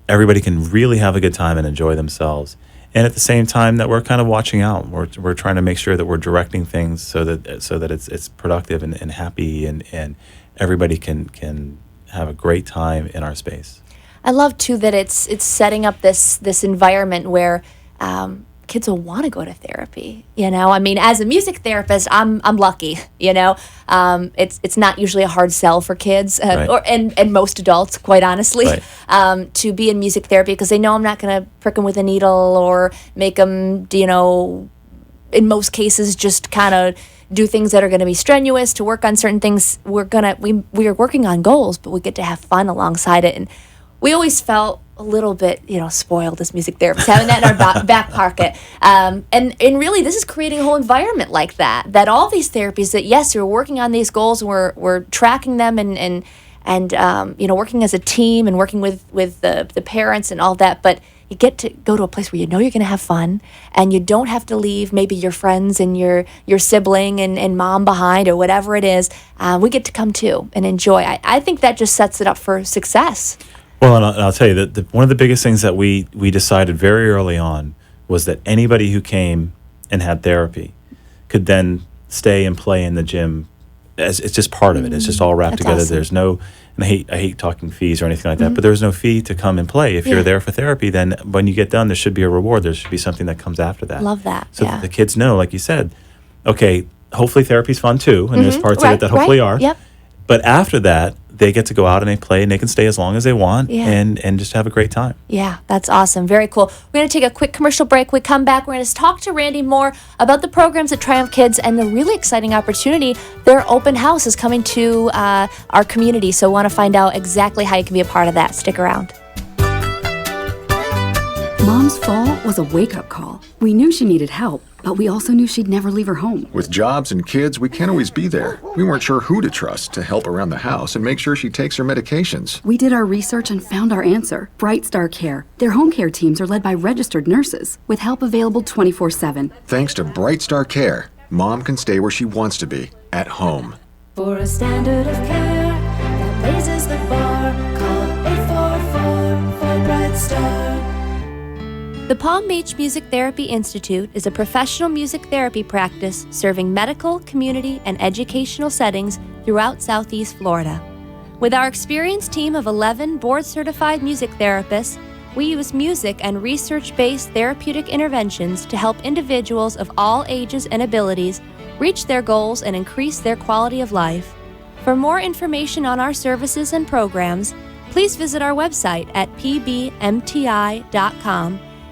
everybody can really have a good time and enjoy themselves. And at the same time that we're kind of watching out. We're trying to make sure that we're directing things so that it's productive and happy and everybody can have a great time in our space. I love too that it's setting up this environment where kids will want to go to therapy. I mean, as a music therapist, I'm lucky. It's not usually a hard sell for kids and most adults, quite honestly, to be in music therapy because they know I'm not going to prick them with a needle or make them, in most cases, just kind of do things that are going to be strenuous to work on certain things. We are working on goals, but we get to have fun alongside it. And we always felt a little bit, spoiled as music therapists, having that in our back pocket. And really, this is creating a whole environment like that all these therapies that, yes, we're working on these goals, and we're tracking them and working as a team and working with the parents and all that, but you get to go to a place where you're going to have fun and you don't have to leave maybe your friends and your sibling and mom behind or whatever it is. We get to come too and enjoy. I think that just sets it up for success. Well, and I'll tell you that one of the biggest things that we decided very early on was that anybody who came and had therapy could then stay and play in the gym. It's just part of it. It's just all wrapped together. Awesome. There's no, and I hate talking fees or anything like that, but there's no fee to come and play. If you're there for therapy, then when you get done, there should be a reward. There should be something that comes after that. Love that. So that the kids know, like you said, okay, hopefully therapy's fun too, and there's parts of it that hopefully are. Yep. But after that, they get to go out and they play and they can stay as long as they want and just have a great time. Yeah, that's awesome. Very cool. We're going to take a quick commercial break. We come back, we're going to talk to Randy more about the programs at Triumph Kids and the really exciting opportunity. Their open house is coming to our community, so we want to find out exactly how you can be a part of that. Stick around. Mom's fall was a wake-up call. We knew she needed help, but we also knew she'd never leave her home. With jobs and kids, we can't always be there. We weren't sure who to trust to help around the house and make sure she takes her medications. We did our research and found our answer, Bright Star Care. Their home care teams are led by registered nurses, with help available 24/7. Thanks to Bright Star Care, Mom can stay where she wants to be, at home. For a standard of care that raises the bar, call 844 for Bright Star. The Palm Beach Music Therapy Institute is a professional music therapy practice serving medical, community, and educational settings throughout Southeast Florida. With our experienced team of 11 board-certified music therapists, we use music and research-based therapeutic interventions to help individuals of all ages and abilities reach their goals and increase their quality of life. For more information on our services and programs, please visit our website at pbmti.com.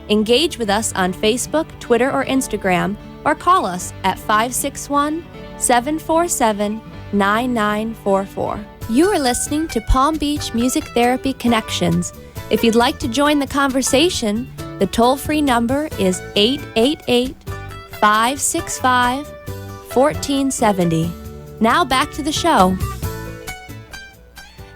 Engage with us on Facebook, Twitter, or Instagram, or call us at 561-747-9944. You are listening to Palm Beach Music Therapy Connections. If you'd like to join the conversation, the toll-free number is 888-565-1470. Now back to the show.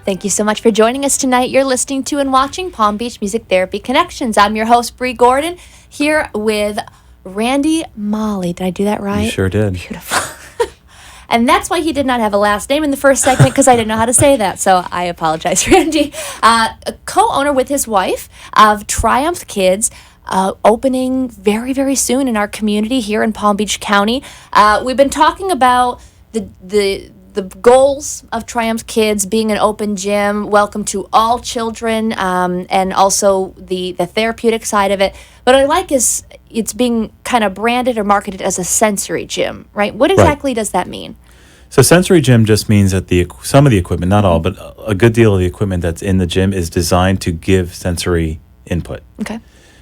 Thank you so much for joining us tonight. You're listening to and watching Palm Beach Music Therapy Connections. I'm your host, Bree Goordon, here with Randy Molly. Did I do that right? You sure did. Beautiful. And that's why he did not have a last name in the first segment, because I didn't know how to say that. So I apologize, Randy. A co-owner with his wife of Triumph Kids, opening very, very soon in our community here in Palm Beach County. We've been talking about the goals of Triumph Kids being an open gym, welcome to all children, and also the therapeutic side of it. What I like is it's being kind of branded or marketed as a sensory gym, right? What exactly does that mean? So sensory gym just means that some of the equipment, not all, but a good deal of the equipment that's in the gym is designed to give sensory input. Okay.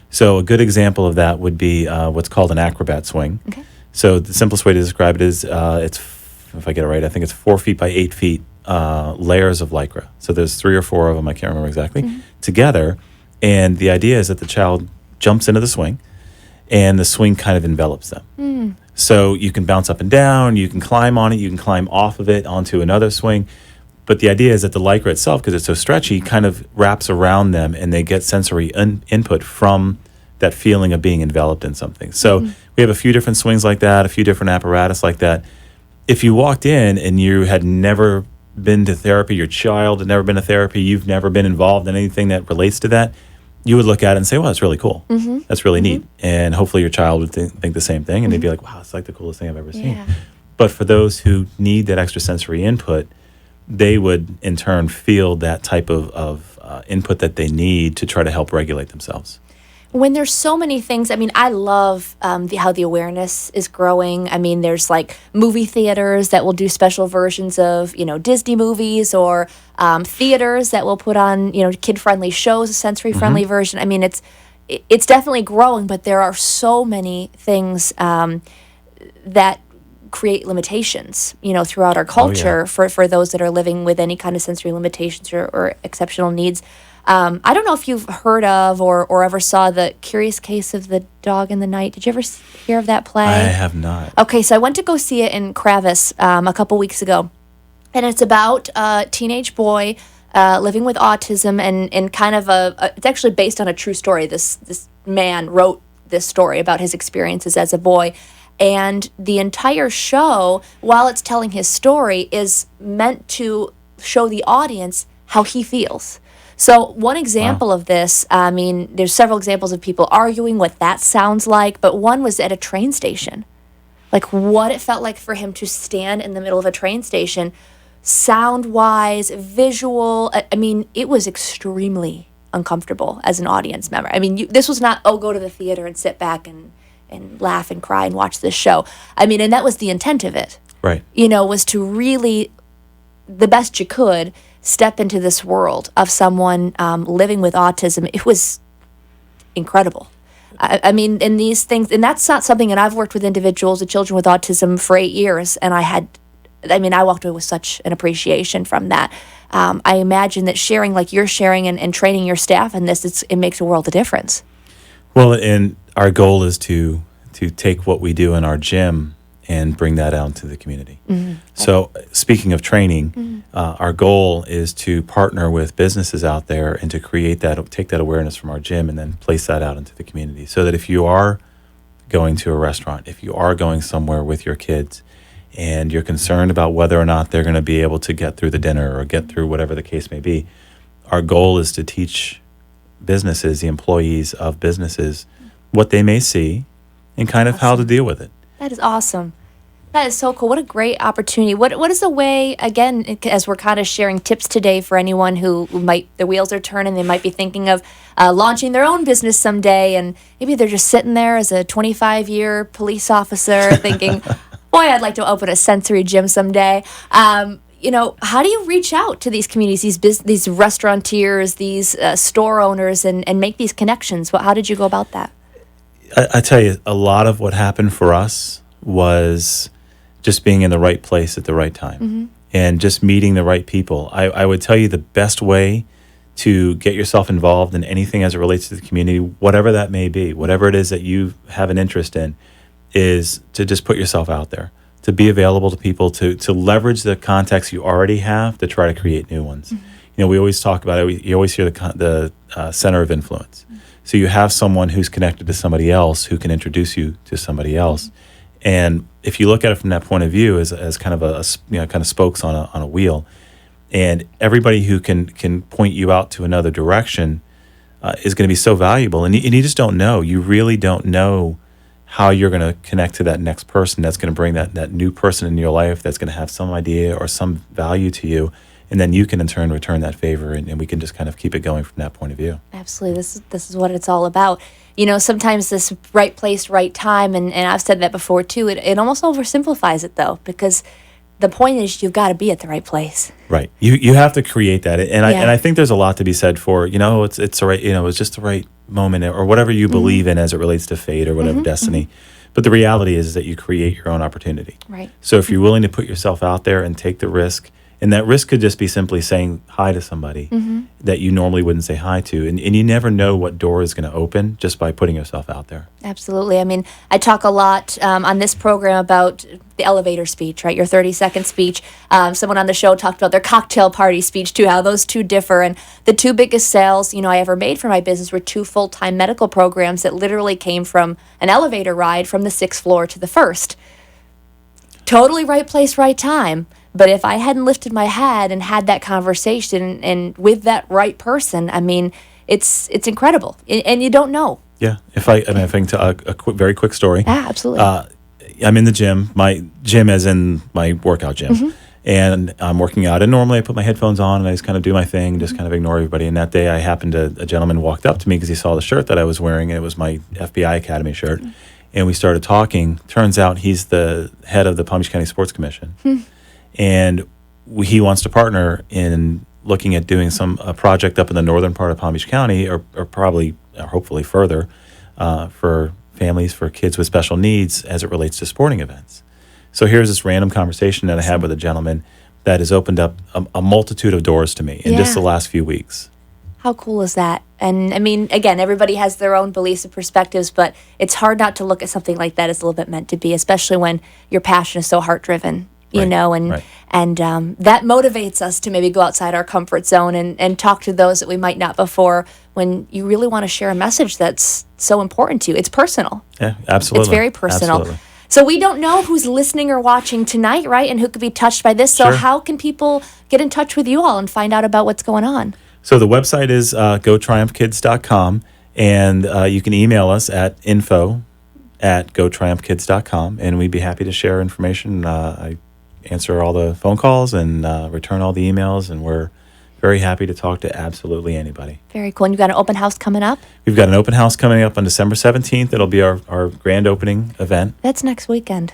So a good example of that would be what's called an acrobat swing. Okay. So the simplest way to describe it is if I get it right, I think it's 4 feet by 8 feet layers of Lycra. So there's 3 or 4 of them, I can't remember exactly, together. And the idea is that the child jumps into the swing and the swing kind of envelops them. So you can bounce up and down, you can climb on it, you can climb off of it onto another swing. But the idea is that the Lycra itself, because it's so stretchy, kind of wraps around them and they get sensory input from that feeling of being enveloped in something. So we have a few different swings like that, a few different apparatus like that. If you walked in and you had never been to therapy, your child had never been to therapy, you've never been involved in anything that relates to that, you would look at it and say, well, that's really cool. That's really neat. And hopefully your child would think the same thing and they'd be like, wow, it's like the coolest thing I've ever seen. But for those who need that extra sensory input, they would in turn feel that type of input that they need to try to help regulate themselves. When there's so many things, I mean, I love how the awareness is growing. I mean, there's like movie theaters that will do special versions of, Disney movies, or theaters that will put on, kid-friendly shows, a sensory-friendly version. I mean, it's definitely growing, but there are so many things that create limitations, throughout our culture for those that are living with any kind of sensory limitations or exceptional needs. I don't know if you've heard of or ever saw the Curious Case of the Dog in the Night. Did you ever hear of that play? I have not. Okay, so I went to go see it in Kravis a couple weeks ago. And it's about a teenage boy living with autism and kind of it's actually based on a true story. This man wrote this story about his experiences as a boy. And the entire show, while it's telling his story, is meant to show the audience how he feels. So one example of this, I mean, there's several examples of people arguing what that sounds like, but one was at a train station. Like what it felt like for him to stand in the middle of a train station, sound-wise, visual. I mean, it was extremely uncomfortable as an audience member. I mean, this was not, go to the theater and sit back and laugh and cry and watch this show. I mean, and that was the intent of it. Right. Was to really, the best you could, step into this world of someone living with autism. It was incredible. I mean, in these things, and that's not something, and I've worked with individuals and children with autism for 8 years, and I walked away with such an appreciation from that. I imagine that sharing like you're sharing and training your staff in this, it makes a world of difference. Well, and our goal is to take what we do in our gym and bring that out to the community. So speaking of training, our goal is to partner with businesses out there and to take that awareness from our gym and then place that out into the community. So that if you are going to a restaurant, if you are going somewhere with your kids and you're concerned about whether or not they're going to be able to get through the dinner or get through whatever the case may be, our goal is to teach businesses, the employees of businesses, what they may see and kind of how to deal with it. That is awesome. That is so cool. What a great opportunity. What is a way, again, as we're kind of sharing tips today for anyone who the wheels are turning, they might be thinking of launching their own business someday, and maybe they're just sitting there as a 25-year police officer thinking, boy, I'd like to open a sensory gym someday. How do you reach out to these communities, these restaurateurs, these store owners, and make these connections? How did you go about that? I tell you, a lot of what happened for us was just being in the right place at the right time and just meeting the right people. I would tell you the best way to get yourself involved in anything as it relates to the community, whatever that may be, whatever it is that you have an interest in, is to just put yourself out there, to be available to people, to leverage the contacts you already have to try to create new ones. We always talk about it. You always hear the center of influence. So you have someone who's connected to somebody else who can introduce you to somebody else. And if you look at it from that point of view as kind of kind of spokes on a wheel, and everybody who can point you out to another direction is going to be so valuable. And you just don't know. You really don't know how you're going to connect to that next person that's going to bring that new person in your life that's going to have some idea or some value to you. And then you can in turn return that favor, and we can just kind of keep it going from that point of view. Absolutely. This is what it's all about. Sometimes this right place, right time, and I've said that before too, it almost oversimplifies it though, because the point is you've got to be at the right place. Right. You have to create that. And Yeah. I think there's a lot to be said for, it's the right, it's just the right moment or whatever you believe in as it relates to fate or whatever destiny. But the reality is that you create your own opportunity. Right. So if you're willing to put yourself out there and take the risk, and that risk could just be simply saying hi to somebody that you normally wouldn't say hi to. And you never know what door is going to open just by putting yourself out there. Absolutely. I mean, I talk a lot on this program about the elevator speech, right? Your 30-second speech. Someone on the show talked about their cocktail party speech too, how those two differ. And the two biggest sales, I ever made for my business were 2 full-time medical programs that literally came from an elevator ride from the 6th floor to the 1st. Totally right place, right time. But if I hadn't lifted my head and had that conversation and with that right person, I mean, it's incredible. And you don't know. Yeah. If I can tell a very quick story. Yeah, absolutely. I'm in the gym, my gym as in my workout gym. And I'm working out. And normally I put my headphones on and I just kind of do my thing, just kind of ignore everybody. And that day a gentleman walked up to me because he saw the shirt that I was wearing, and it was my FBI Academy shirt. And we started talking. Turns out he's the head of the Palm Beach County Sports Commission. And he wants to partner in looking at doing a project up in the northern part of Palm Beach County, or hopefully further, for families, for kids with special needs as it relates to sporting events. So here's this random conversation that I had with a gentleman that has opened up a multitude of doors to me in just the last few weeks. How cool is that? And I mean, again, everybody has their own beliefs and perspectives, but it's hard not to look at something like that as a little bit meant to be, especially when your passion is so heart-driven. And that motivates us to maybe go outside our comfort zone and talk to those that we might not before, when you really want to share a message that's so important to you. It's personal. Yeah, absolutely. It's very personal. Absolutely. So we don't know who's listening or watching tonight, right? And who could be touched by this. So how can people get in touch with you all and find out about what's going on? So the website is gotriumphkids.com, and you can email us at info@gotriumphkids.com, and we'd be happy to share information. I answer all the phone calls and return all the emails, and we're very happy to talk to absolutely anybody. Very cool. And you've got an open house coming up? We've got an open house coming up on December 17th. It'll be our grand opening event. That's next weekend.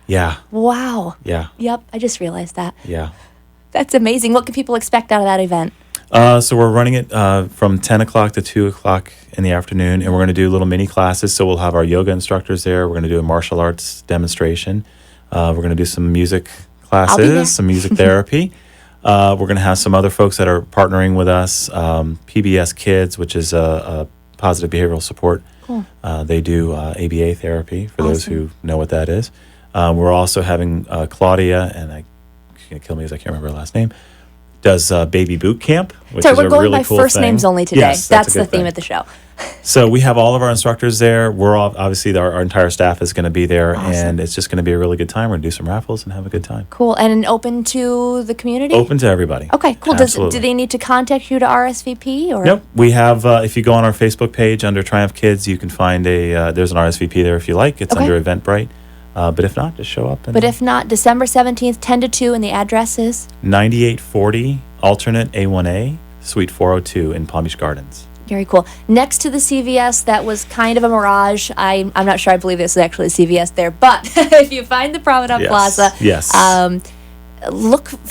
Yeah. Wow. Yeah. Yep, I just realized that. Yeah. That's amazing. What can people expect out of that event? So we're running it from 10 o'clock to 2 o'clock in the afternoon, and we're going to do little mini classes. So we'll have our yoga instructors there. We're going to do a martial arts demonstration. We're going to do some music classes, some music therapy. We're going to have some other folks that are partnering with us. PBS Kids, which is a positive behavioral support. Cool. They do ABA therapy, for those who know what that is. We're also having Claudia, and she's going to kill me because I can't remember her last name, does baby boot camp, which is we're a going really by cool first thing. names only today. Yes, that's a the good theme thing. of the show. So we have all of our instructors there. We're all, obviously, our entire staff is going to be there, and it's just going to be a really good time. We're going to do some raffles and have a good time. Cool. And open to the community? Open to everybody. Okay, cool. Absolutely. Do they need to contact you to RSVP? Or? Nope. We have, if you go on our Facebook page under Triumph Kids, you can find there's an RSVP there if you like. It's under Eventbrite. But if not, just show up. But if not, December 17th, 10 to 2, and the address is? 9840 Alternate A1A, Suite 402 in Palm Beach Gardens. Very cool. Next to the CVS, that was kind of a mirage. I'm not sure I believe this is actually a CVS there, but if you find the Promenade Plaza,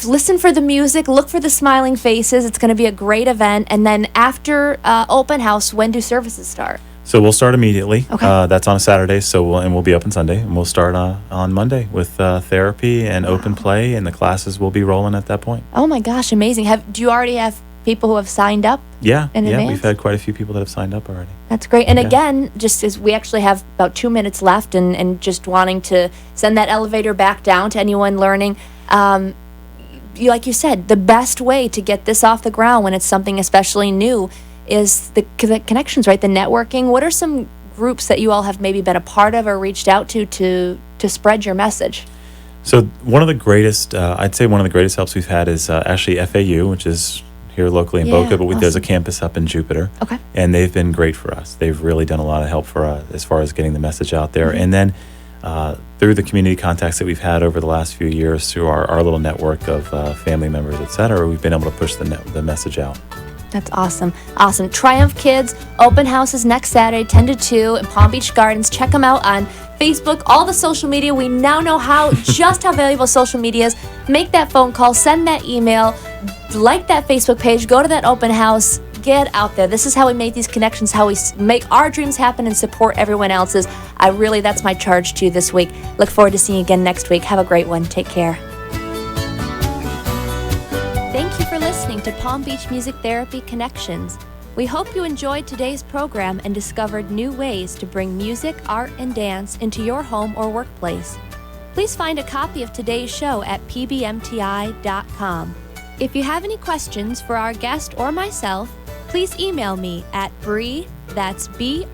listen for the music, look for the smiling faces. It's going to be a great event. And then after open house, when do services start? So we'll start immediately. Okay. That's on a Saturday, we'll be open Sunday, and we'll start on Monday with therapy and open play, and the classes will be rolling at that point. Oh my gosh, amazing! Do you already have people who have signed up? Yeah, in advance? We've had quite a few people that have signed up already. That's great. And again, just as we actually have about 2 minutes left, and just wanting to send that elevator back down to anyone learning. Like you said, the best way to get this off the ground when it's something especially new is the connections, right? The networking. What are some groups that you all have maybe been a part of or reached out to to spread your message? So one of the greatest, I'd say one of the greatest helps we've had is actually FAU, which is here locally in Boca, but there's a campus up in Jupiter. Okay. And they've been great for us. They've really done a lot of help for us as far as getting the message out there. And then through the community contacts that we've had over the last few years, through our little network of family members, et cetera, we've been able to push the message out. That's awesome. Awesome. Triumph Kids, open houses next Saturday, 10 to 2 in Palm Beach Gardens. Check them out on Facebook, all the social media. We now know just how valuable social media is. Make that phone call, send that email, like that Facebook page, go to that open house, get out there. This is how we make these connections, how we make our dreams happen and support everyone else's. That's my charge to you this week. Look forward to seeing you again next week. Have a great one. Take care. Thank you for listening to Palm Beach Music Therapy Connections. We hope you enjoyed today's program and discovered new ways to bring music, art, and dance into your home or workplace. Please find a copy of today's show at pbmti.com. If you have any questions for our guest or myself, please email me at Bree, that's BREE,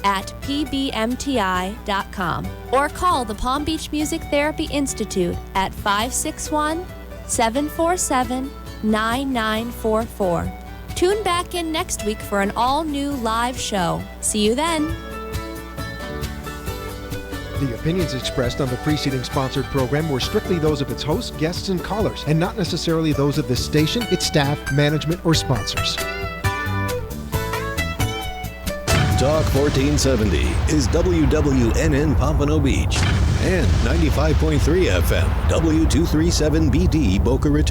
at pbmti.com, or call the Palm Beach Music Therapy Institute at 561-747-9944. Tune back in next week for an all-new live show. See you then. The opinions expressed on the preceding sponsored program were strictly those of its hosts, guests, and callers, and not necessarily those of this station, its staff, management, or sponsors. Talk 1470 is WWNN Pompano Beach and 95.3 FM, W237BD Boca Raton.